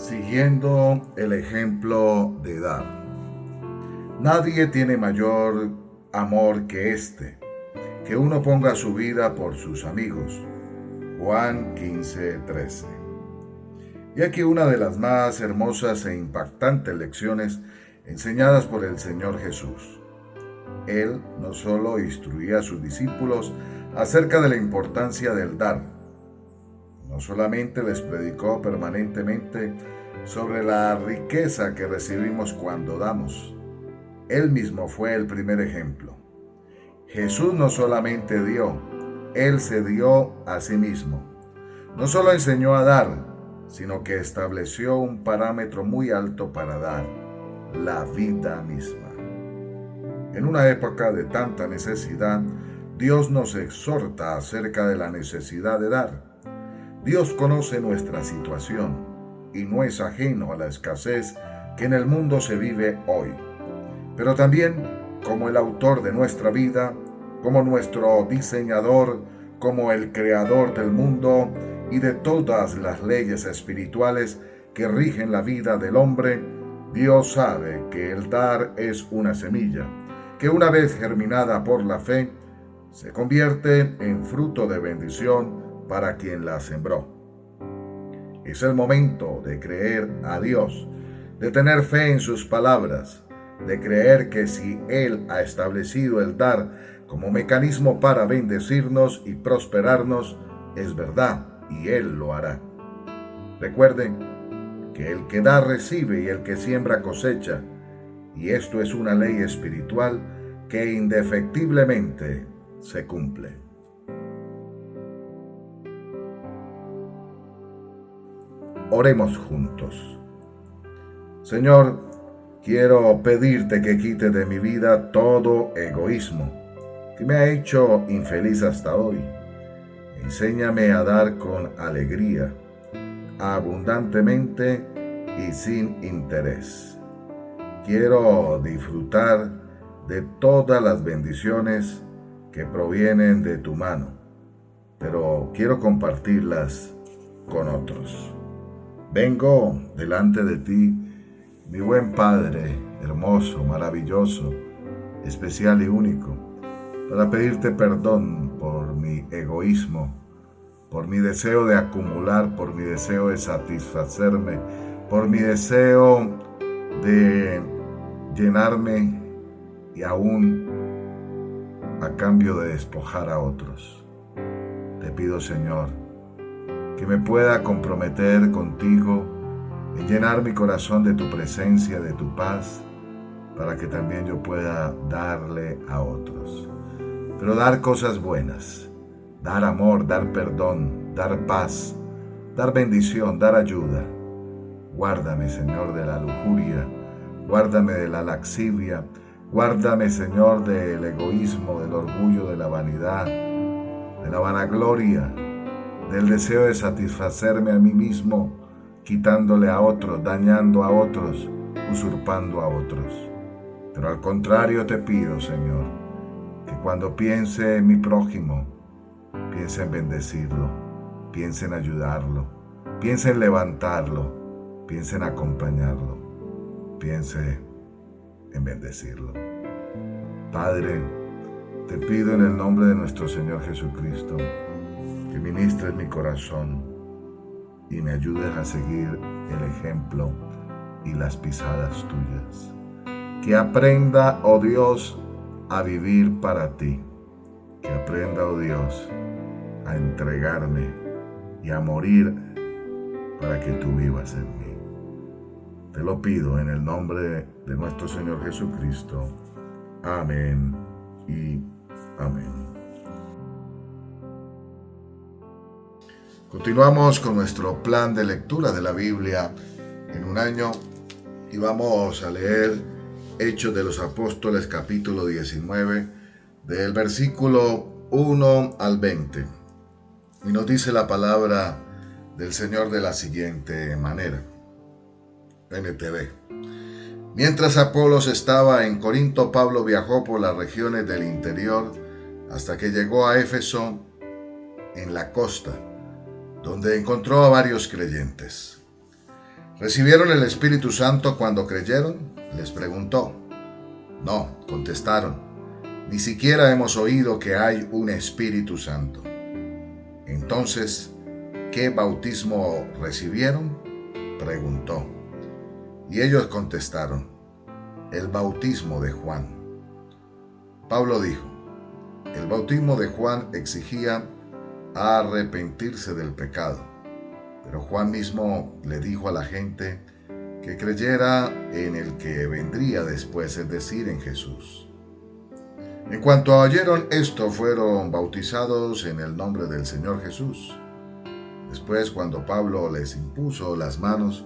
Siguiendo el ejemplo de dar. Nadie tiene mayor amor que este, que uno ponga su vida por sus amigos. Juan 15:13. Y aquí una de las más hermosas e impactantes lecciones enseñadas por el Señor Jesús. Él no solo instruía a sus discípulos acerca de la importancia del dar, no solamente les predicó permanentemente sobre la riqueza que recibimos cuando damos. Él mismo fue el primer ejemplo. Jesús no solamente dio, Él se dio a sí mismo. No solo enseñó a dar, sino que estableció un parámetro muy alto para dar, la vida misma. En una época de tanta necesidad, Dios nos exhorta acerca de la necesidad de dar. Dios conoce nuestra situación y no es ajeno a la escasez que en el mundo se vive hoy. Pero también, como el autor de nuestra vida, como nuestro diseñador, como el creador del mundo y de todas las leyes espirituales que rigen la vida del hombre, Dios sabe que el dar es una semilla, que una vez germinada por la fe, se convierte en fruto de bendición para quien la sembró. Es el momento de creer a Dios, de tener fe en sus palabras, de creer que si Él ha establecido el dar como mecanismo para bendecirnos y prosperarnos, es verdad y Él lo hará. Recuerden que el que da recibe y el que siembra cosecha, y esto es una ley espiritual que indefectiblemente se cumple. Oremos juntos. Señor, quiero pedirte que quite de mi vida todo egoísmo que me ha hecho infeliz hasta hoy. Enséñame a dar con alegría, abundantemente y sin interés. Quiero disfrutar de todas las bendiciones que provienen de tu mano, pero quiero compartirlas con otros. Vengo delante de ti, mi buen Padre, hermoso, maravilloso, especial y único, para pedirte perdón por mi egoísmo, por mi deseo de acumular, por mi deseo de satisfacerme, por mi deseo de llenarme y aún a cambio de despojar a otros. Te pido, Señor, que me pueda comprometer contigo en llenar mi corazón de tu presencia, de tu paz, para que también yo pueda darle a otros. Pero dar cosas buenas, dar amor, dar perdón, dar paz, dar bendición, dar ayuda. Guárdame, Señor, de la lujuria, guárdame de la laxivia, guárdame, Señor, del egoísmo, del orgullo, de la vanidad, de la vanagloria, del deseo de satisfacerme a mí mismo, quitándole a otros, dañando a otros, usurpando a otros. Pero al contrario te pido, Señor, que cuando piense en mi prójimo, piense en bendecirlo, piense en ayudarlo, piense en levantarlo, piense en acompañarlo, piense en bendecirlo. Padre, te pido en el nombre de nuestro Señor Jesucristo, que ministres mi corazón y me ayudes a seguir el ejemplo y las pisadas tuyas. Que aprenda, oh Dios, a vivir para ti. Que aprenda, oh Dios, a entregarme y a morir para que tú vivas en mí. Te lo pido en el nombre de nuestro Señor Jesucristo. Amén y amén. Continuamos con nuestro plan de lectura de la Biblia en un año y vamos a leer Hechos de los Apóstoles capítulo 19 del versículo 1 al 20. Y nos dice la palabra del Señor de la siguiente manera. NTV. Mientras Apolos estaba en Corinto, Pablo viajó por las regiones del interior hasta que llegó a Éfeso en la costa, donde encontró a varios creyentes. ¿Recibieron el Espíritu Santo cuando creyeron?, les preguntó. No, contestaron, ni siquiera hemos oído que hay un Espíritu Santo. Entonces, ¿qué bautismo recibieron?, preguntó. Y ellos contestaron, el bautismo de Juan. Pablo dijo, el bautismo de Juan exigía arrepentirse del pecado, pero Juan mismo le dijo a la gente que creyera en el que vendría después, es decir, en Jesús. En cuanto oyeron esto, fueron bautizados en el nombre del Señor Jesús. Después, cuando Pablo les impuso las manos,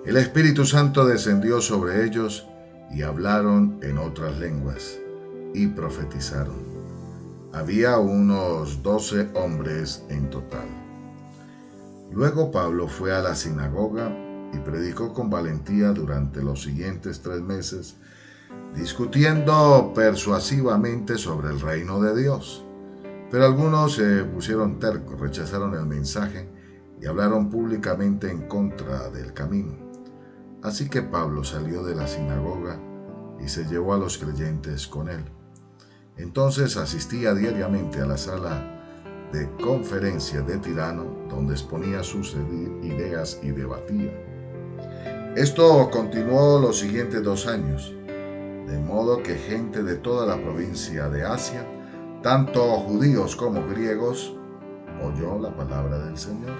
el Espíritu Santo descendió sobre ellos y hablaron en otras lenguas y profetizaron. Había unos 12 hombres en total. Luego Pablo fue a la sinagoga y predicó con valentía durante los siguientes 3 meses, discutiendo persuasivamente sobre el reino de Dios. Pero algunos se pusieron tercos, rechazaron el mensaje y hablaron públicamente en contra del camino. Así que Pablo salió de la sinagoga y se llevó a los creyentes con él. Entonces asistía diariamente a la sala de conferencias de Tirano, donde exponía sus ideas y debatía. Esto continuó los siguientes 2 años, de modo que gente de toda la provincia de Asia, tanto judíos como griegos, oyó la palabra del Señor.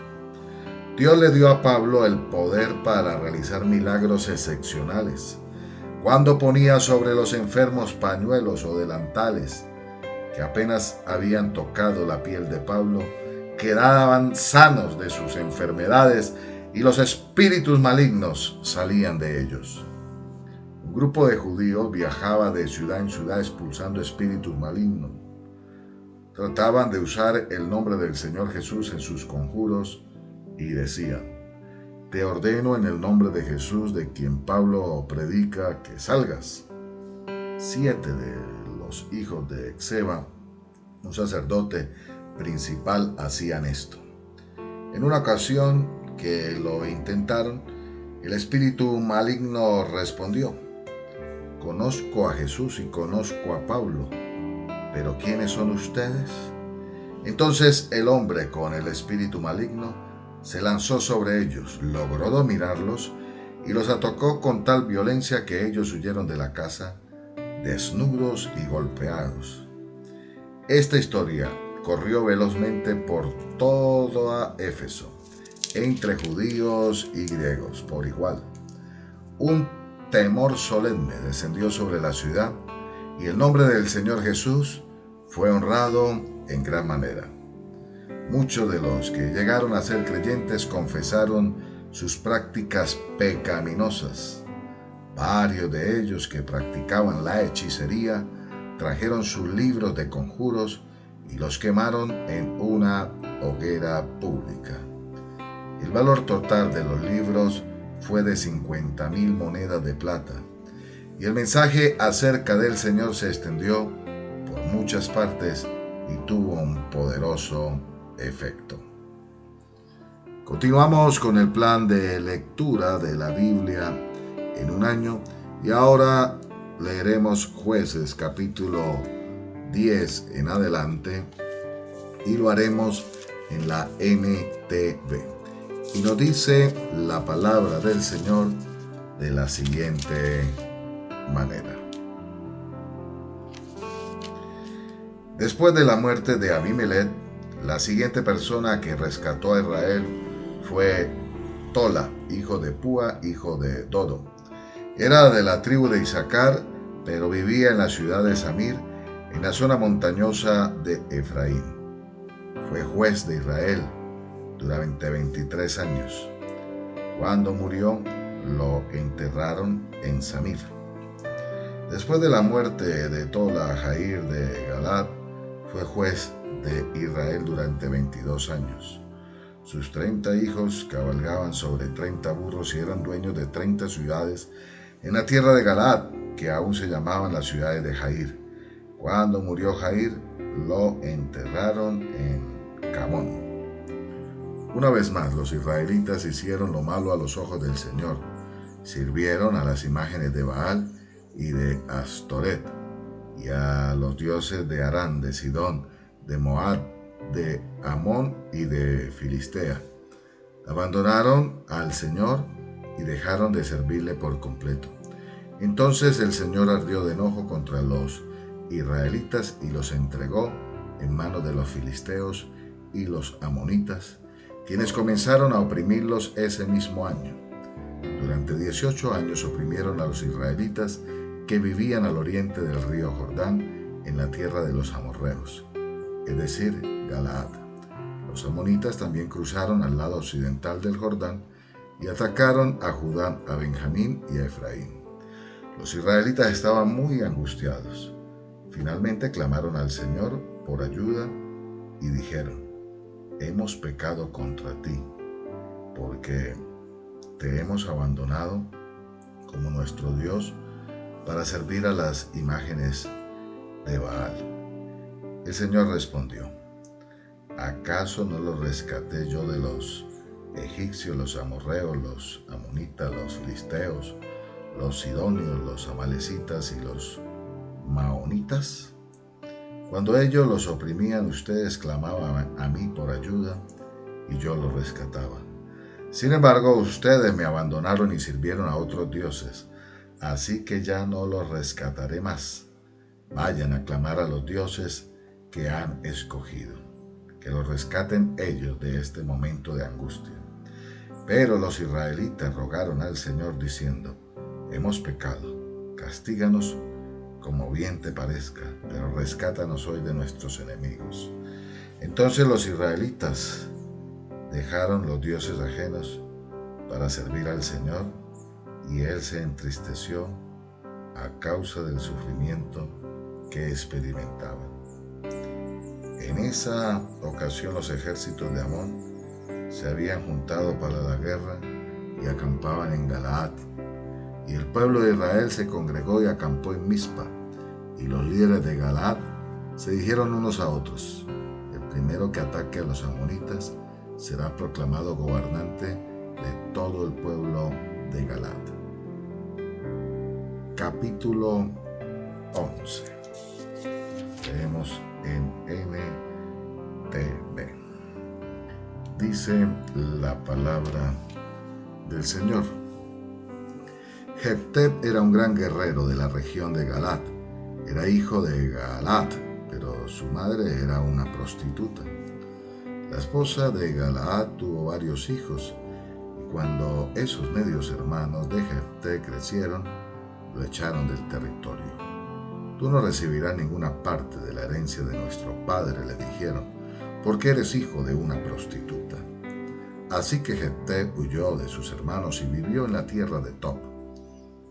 Dios le dio a Pablo el poder para realizar milagros excepcionales. Cuando ponía sobre los enfermos pañuelos o delantales que apenas habían tocado la piel de Pablo, quedaban sanos de sus enfermedades y los espíritus malignos salían de ellos. Un grupo de judíos viajaba de ciudad en ciudad expulsando espíritus malignos. Trataban de usar el nombre del Señor Jesús en sus conjuros y decían, te ordeno en el nombre de Jesús, de quien Pablo predica, que salgas. 7 de los hijos de Exeba, un sacerdote principal, hacían esto. En una ocasión que lo intentaron, el espíritu maligno respondió, conozco a Jesús y conozco a Pablo, pero ¿quiénes son ustedes? Entonces el hombre con el espíritu maligno se lanzó sobre ellos, logró dominarlos y los atacó con tal violencia que ellos huyeron de la casa, desnudos y golpeados. Esta historia corrió velozmente por toda Éfeso, entre judíos y griegos por igual. Un temor solemne descendió sobre la ciudad y el nombre del Señor Jesús fue honrado en gran manera. Muchos de los que llegaron a ser creyentes confesaron sus prácticas pecaminosas. Varios de ellos que practicaban la hechicería trajeron sus libros de conjuros y los quemaron en una hoguera pública. El valor total de los libros fue de 50,000 monedas de plata, y el mensaje acerca del Señor se extendió por muchas partes y tuvo un poderoso efecto. Continuamos con el plan de lectura de la Biblia en un año y ahora leeremos Jueces capítulo 10 en adelante y lo haremos en la NTV. Y nos dice la palabra del Señor de la siguiente manera. Después de la muerte de Abimelech, la siguiente persona que rescató a Israel fue Tola, hijo de Púa, hijo de Dodo. Era de la tribu de Isaacar, pero vivía en la ciudad de Samir, en la zona montañosa de Efraín. Fue juez de Israel durante 23 años. Cuando murió, lo enterraron en Samir. Después de la muerte de Tola, Jair de Galaad fue juez de Israel durante 22 años. Sus 30 hijos cabalgaban sobre 30 burros y eran dueños de 30 ciudades en la tierra de Galaad, que aún se llamaban las ciudades de Jair. Cuando murió Jair, lo enterraron en Camón. Una vez más, los israelitas hicieron lo malo a los ojos del Señor. Sirvieron a las imágenes de Baal y de Astoret, y a los dioses de Harán, de Sidón, de Moab, de Amón y de Filistea. Abandonaron al Señor y dejaron de servirle por completo. Entonces el Señor ardió de enojo contra los israelitas y los entregó en manos de los filisteos y los amonitas, quienes comenzaron a oprimirlos ese mismo año. Durante 18 años oprimieron a los israelitas que vivían al oriente del río Jordán, en la tierra de los amorreos, es decir, Galaad. Los amonitas también cruzaron al lado occidental del Jordán y atacaron a Judá, a Benjamín y a Efraín. Los israelitas estaban muy angustiados. Finalmente clamaron al Señor por ayuda y dijeron: hemos pecado contra ti, porque te hemos abandonado como nuestro Dios para servir a las imágenes de Baal. El Señor respondió: ¿acaso no los rescaté yo de los egipcios, los amorreos, los amonitas, los filisteos, los sidonios, los amalecitas y los maonitas? Cuando ellos los oprimían, ustedes clamaban a mí por ayuda y yo los rescataba. Sin embargo, ustedes me abandonaron y sirvieron a otros dioses, así que ya no los rescataré más. Vayan a clamar a los dioses que han escogido, que los rescaten ellos de este momento de angustia. Pero los israelitas rogaron al Señor diciendo: hemos pecado, castíganos como bien te parezca, pero rescátanos hoy de nuestros enemigos. Entonces los israelitas dejaron los dioses ajenos para servir al Señor, y Él se entristeció a causa del sufrimiento que experimentaban. En esa ocasión los ejércitos de Amón se habían juntado para la guerra y acampaban en Galaad. Y el pueblo de Israel se congregó y acampó en Mizpa, y los líderes de Galaad se dijeron unos a otros: el primero que ataque a los amonitas será proclamado gobernante de todo el pueblo de Galaad. Capítulo 11. Leemos en NTV. Dice la palabra del Señor: Jefté era un gran guerrero de la región de Galaad. Era hijo de Galaad, pero su madre era una prostituta. La esposa de Galaad tuvo varios hijos, y cuando esos medios hermanos de Jefté crecieron, lo echaron del territorio. Tú no recibirás ninguna parte de la herencia de nuestro padre, le dijeron, porque eres hijo de una prostituta. Así que Jefté huyó de sus hermanos y vivió en la tierra de Tob.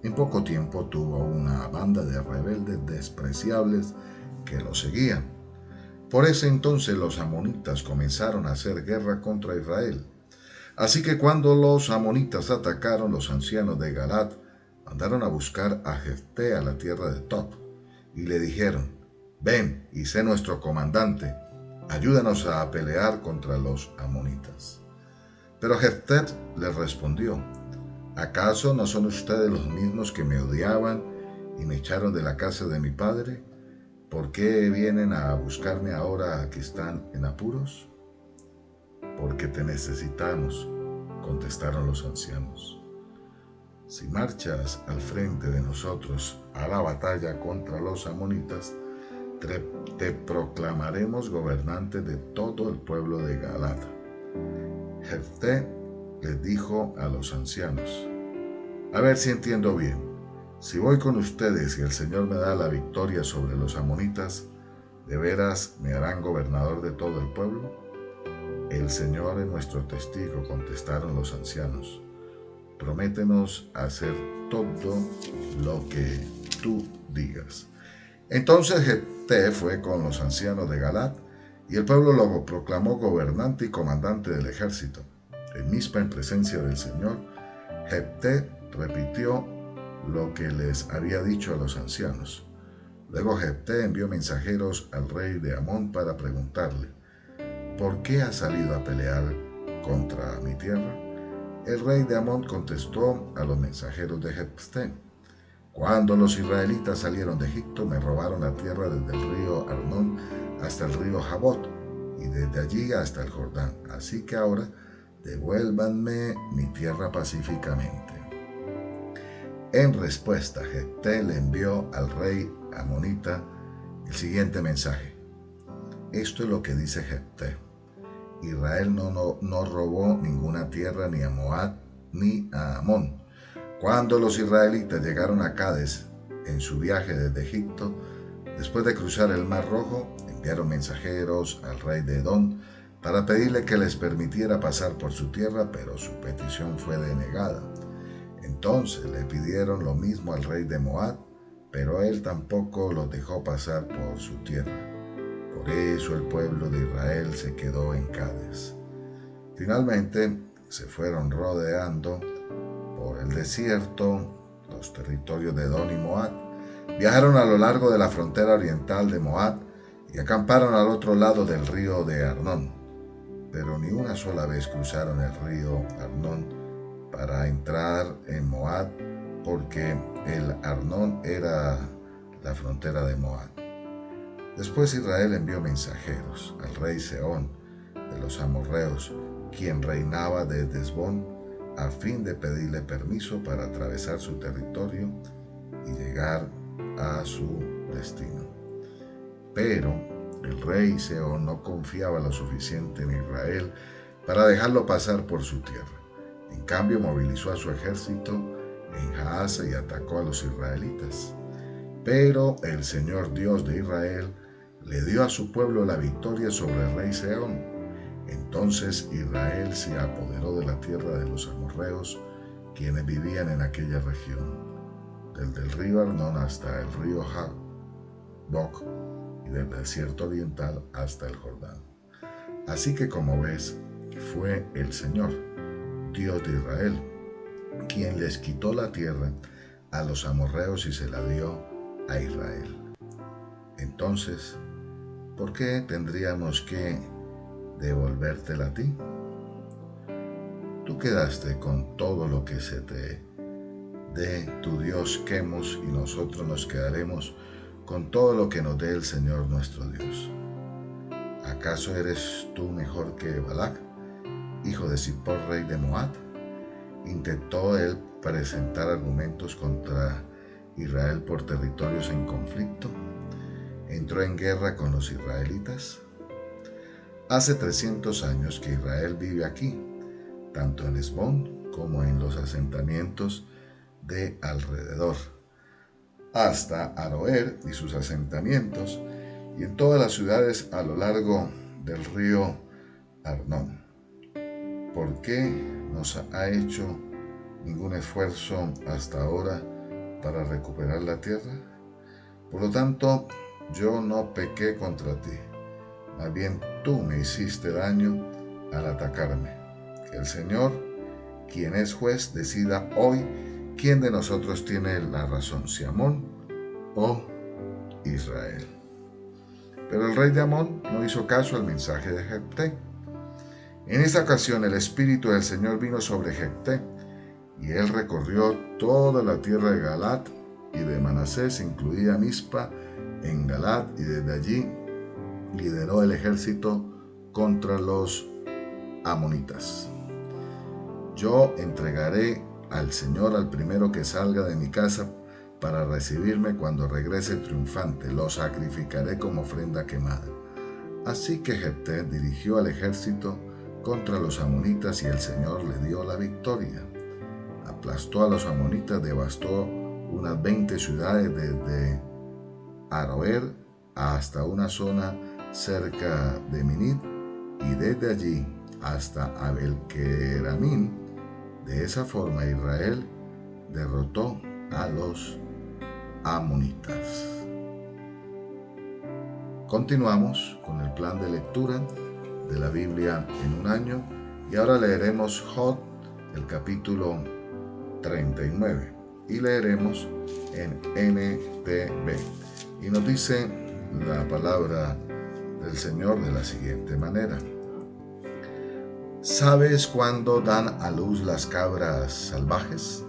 En poco tiempo tuvo una banda de rebeldes despreciables que lo seguían. Por ese entonces los amonitas comenzaron a hacer guerra contra Israel. Así que cuando los amonitas atacaron, los ancianos de Galaad mandaron a buscar a Jefté a la tierra de Tob y le dijeron: ven y sé nuestro comandante, ayúdanos a pelear contra los amonitas. Pero Jefté les respondió: ¿acaso no son ustedes los mismos que me odiaban y me echaron de la casa de mi padre? ¿Por qué vienen a buscarme ahora que están en apuros? Porque te necesitamos, contestaron los ancianos. Si marchas al frente de nosotros a la batalla contra los amonitas, te proclamaremos gobernante de todo el pueblo de Galaad. Jefté les dijo a los ancianos: a ver si entiendo bien. Si voy con ustedes y el Señor me da la victoria sobre los amonitas, ¿de veras me harán gobernador de todo el pueblo? El Señor es nuestro testigo, contestaron los ancianos. Prométenos hacer todo lo que tú digas. Entonces Jefté fue con los ancianos de Galaad, y el pueblo lo proclamó gobernante y comandante del ejército. En Mizpa, en presencia del Señor, Jefté repitió lo que les había dicho a los ancianos. Luego Jefté envió mensajeros al rey de Amón para preguntarle: ¿por qué has salido a pelear contra mi tierra? El rey de Amón contestó a los mensajeros de Jefté: cuando los israelitas salieron de Egipto, me robaron la tierra desde el río Arnón hasta el río Jabot, y desde allí hasta el Jordán. Así que ahora devuélvanme mi tierra pacíficamente. En respuesta, Jefté le envió al rey amonita el siguiente mensaje: esto es lo que dice Jefté: Israel no robó ninguna tierra ni a Moab ni a Amón. Cuando los israelitas llegaron a Cades en su viaje desde Egipto, después de cruzar el Mar Rojo, enviaron mensajeros al rey de Edom para pedirle que les permitiera pasar por su tierra, pero su petición fue denegada. Entonces le pidieron lo mismo al rey de Moab, pero él tampoco los dejó pasar por su tierra. Por eso el pueblo de Israel se quedó en Cades. Finalmente se fueron rodeando por el desierto los territorios de Edom y Moab. Viajaron a lo largo de la frontera oriental de Moab y acamparon al otro lado del río de Arnón. Pero ni una sola vez cruzaron el río Arnón para entrar en Moab, porque el Arnón era la frontera de Moab. Después Israel envió mensajeros al rey Sehón de los amorreos, quien reinaba desde Hesbón, a fin de pedirle permiso para atravesar su territorio y llegar a su destino. Pero el rey Sehón no confiaba lo suficiente en Israel para dejarlo pasar por su tierra. En cambio, movilizó a su ejército en Jahaza y atacó a los israelitas. Pero el Señor Dios de Israel le dio a su pueblo la victoria sobre el rey Sehón. Entonces Israel se apoderó de la tierra de los amorreos, quienes vivían en aquella región, desde el río Arnón hasta el río Jabok y del desierto oriental hasta el Jordán. Así que, como ves, fue el Señor, Dios de Israel, quien les quitó la tierra a los amorreos y se la dio a Israel. Entonces, ¿por qué tendríamos que devolvértela a ti? Tú quedaste con todo lo que se te dé tu Dios Quemos, y nosotros nos quedaremos con todo lo que nos dé el Señor nuestro Dios. ¿Acaso eres tú mejor que Balac, hijo de Zippor, rey de Moab? Intentó él presentar argumentos contra Israel por territorios en conflicto. Entró en guerra con los israelitas. Hace 300 años que Israel vive aquí, tanto en Hesbón como en los asentamientos de alrededor, hasta Aroer y sus asentamientos, y en todas las ciudades a lo largo del río Arnón. ¿Por qué no ha hecho ningún esfuerzo hasta ahora para recuperar la tierra? Por lo tanto, yo no pequé contra ti, más bien tú me hiciste daño al atacarme. Que el Señor, quien es juez, decida hoy quién de nosotros tiene la razón, si Amón o Israel. Pero el rey de Amón no hizo caso al mensaje de Jefté. En esta ocasión el Espíritu del Señor vino sobre Jefté, y él recorrió toda la tierra de Galaad y de Manasés, incluida Mizpa en Galaad, y desde allí lideró el ejército contra los amonitas. Yo entregaré al Señor al primero que salga de mi casa para recibirme cuando regrese triunfante. Lo sacrificaré como ofrenda quemada. Así que Jefté dirigió al ejército contra los amonitas y el Señor le dio la victoria. Aplastó a los amonitas, devastó unas 20 ciudades desde Aroer hasta una zona cerca de Minit, y desde allí hasta Abel-Keramim. De esa forma Israel derrotó a los amonitas. Continuamos con el plan de lectura de la Biblia en un año, y ahora leeremos Jod, el capítulo 39, y leeremos en NTV. Y nos dice la palabra del Señor de la siguiente manera: ¿Sabes cuándo dan a luz las cabras salvajes?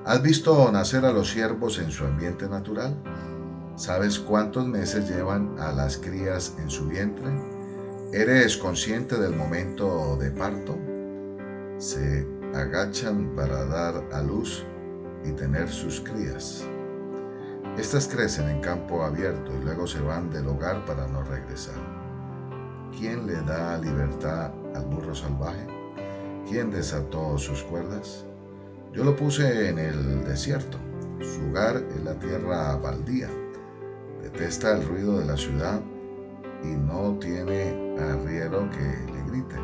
¿Has visto nacer a los ciervos en su ambiente natural? ¿Sabes cuántos meses llevan a las crías en su vientre? ¿Eres consciente del momento de parto? Se agachan para dar a luz y tener sus crías. Estas crecen en campo abierto y luego se van del hogar para no regresar. ¿Quién le da libertad al burro salvaje? ¿Quién desató sus cuerdas? Yo lo puse en el desierto. Su hogar es la tierra baldía. Detesta el ruido de la ciudad y no tiene arriero que le grite.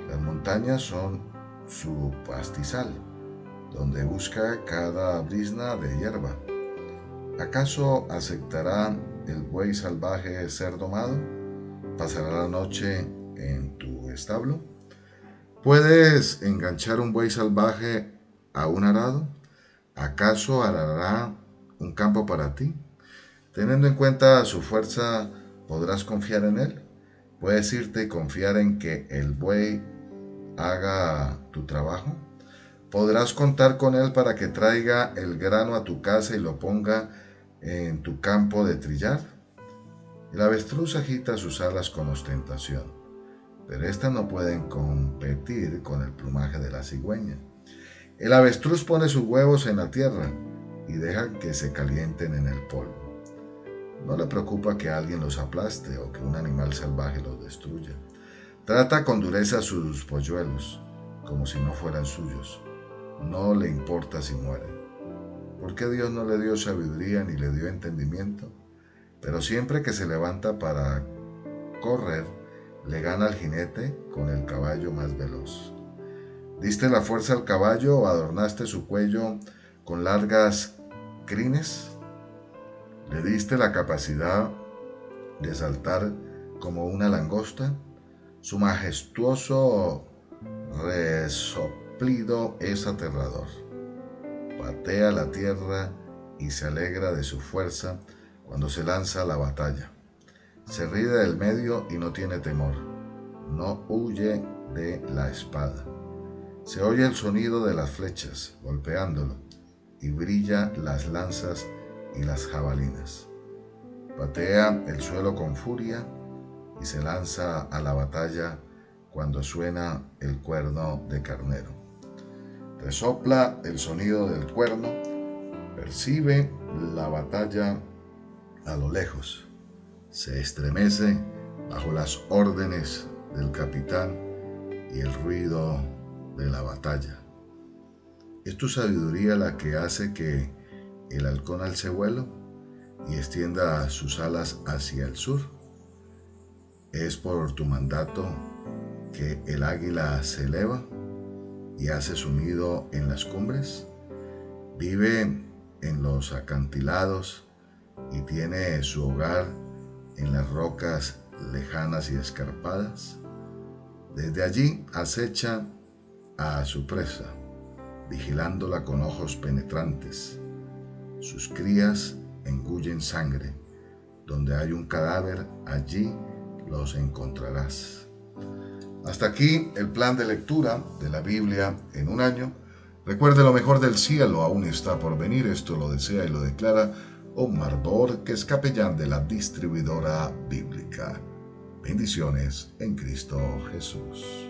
Las montañas son su pastizal, donde busca cada brizna de hierba. ¿Acaso aceptará el buey salvaje ser domado? ¿Pasará la noche en tu establo? ¿Puedes enganchar un buey salvaje a un arado? ¿Acaso arará un campo para ti? Teniendo en cuenta su fuerza, ¿podrás confiar en él? ¿Puedes irte y confiar en que el buey haga tu trabajo? ¿Podrás contar con él para que traiga el grano a tu casa y lo ponga en tu campo de trillar? El avestruz agita sus alas con ostentación, pero éstas no pueden competir con el plumaje de la cigüeña. El avestruz pone sus huevos en la tierra y deja que se calienten en el polvo. No le preocupa que alguien los aplaste o que un animal salvaje los destruya. Trata con dureza sus polluelos, como si no fueran suyos. No le importa si mueren. ¿Por qué Dios no le dio sabiduría ni le dio entendimiento? Pero siempre que se levanta para correr, le gana al jinete con el caballo más veloz. ¿Diste la fuerza al caballo o adornaste su cuello con largas crines? ¿Le diste la capacidad de saltar como una langosta? Su majestuoso resoplido es aterrador. Patea la tierra y se alegra de su fuerza cuando se lanza a la batalla. Se ríe del medio y no tiene temor. No huye de la espada. Se oye el sonido de las flechas golpeándolo y brilla las lanzas y las jabalinas. Patea el suelo con furia y se lanza a la batalla cuando suena el cuerno de carnero. Resopla el sonido del cuerno, percibe la batalla a lo lejos, se estremece bajo las órdenes del capitán y el ruido de la batalla. ¿Es tu sabiduría la que hace que el halcón alce vuelo y extienda sus alas hacia el sur? ¿Es por tu mandato que el águila se eleva y hace su nido en las cumbres? Vive en los acantilados y tiene su hogar en las rocas lejanas y escarpadas. Desde allí acecha a su presa, vigilándola con ojos penetrantes. Sus crías engullen sangre. Donde hay un cadáver, allí los encontrarás. Hasta aquí el plan de lectura de la Biblia en un año. Recuerde, lo mejor del cielo aún está por venir. Esto lo desea y lo declara Omar Borges, capellán de la distribuidora bíblica. Bendiciones en Cristo Jesús.